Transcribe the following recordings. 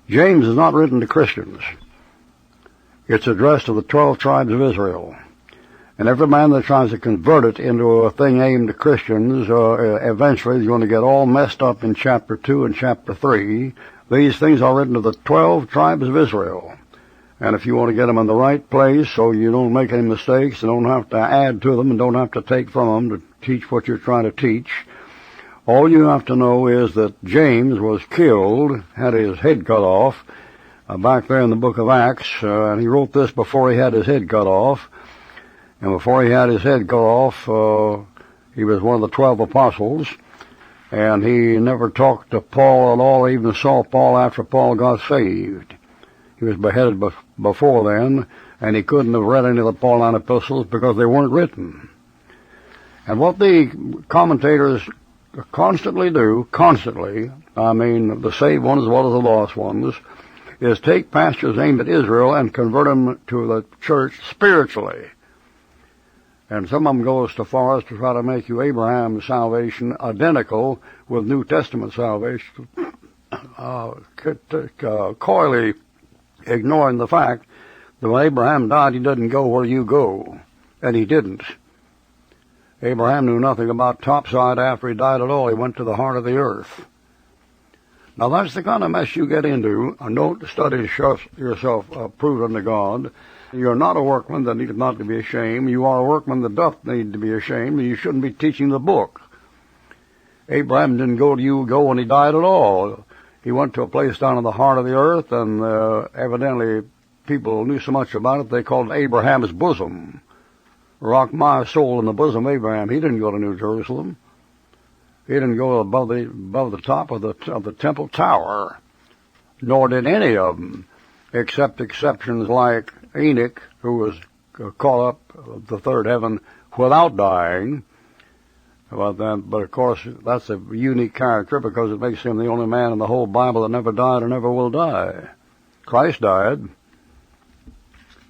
James is not written to Christians. It's addressed to the 12 tribes of Israel. And every man that tries to convert it into a thing aimed at Christians, eventually is going to get all messed up in chapter 2 and chapter 3. These things are written to the 12 tribes of Israel. And if you want to get them in the right place so you don't make any mistakes, and don't have to add to them and don't have to take from them to teach what you're trying to teach, all you have to know is that James was killed, had his head cut off, back there in the book of Acts, and he wrote this before he had his head cut off. And before he had his head cut off, he was one of the 12 apostles, and he never talked to Paul at all, even saw Paul after Paul got saved. He was beheaded before then, and he couldn't have read any of the Pauline epistles because they weren't written. And what the commentators constantly do, I mean the saved ones as well as the lost ones, is take pastors aimed at Israel and convert them to the church spiritually. And some of them go so far as to try to make you Abraham's salvation identical with New Testament salvation, coyly ignoring the fact that when Abraham died, he didn't go where you go. And he didn't. Abraham knew nothing about topside after he died at all. He went to the heart of the earth. Now that's the kind of mess you get into, and don't study yourself approved unto God. You're not a workman that needeth not to be ashamed. You are a workman that doth need to be ashamed, and you shouldn't be teaching the book. Abraham didn't go to you go when he died at all. He went to a place down in the heart of the earth, and evidently people knew so much about it, they called it Abraham's bosom. Rock my soul in the bosom of Abraham. He didn't go to New Jerusalem. He didn't go above the top of the temple tower, nor did any of them, except exceptions like Enoch, who was caught up the third heaven without dying. But of course, that's a unique character because it makes him the only man in the whole Bible that never died or never will die. Christ died,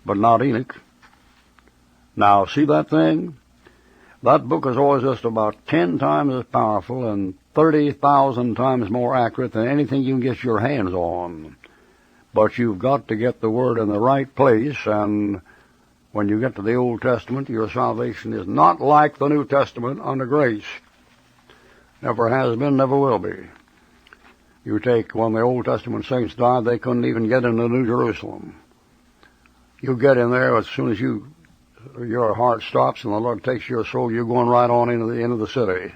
but not Enoch. Now, see that thing? That book is always just about 10 times as powerful and 30,000 times more accurate than anything you can get your hands on. But you've got to get the Word in the right place, and when you get to the Old Testament, your salvation is not like the New Testament under grace. Never has been, never will be. You take, when the Old Testament saints died, they couldn't even get into New Jerusalem. You get in there as soon as your heart stops and the Lord takes your soul, you're going right on into the city.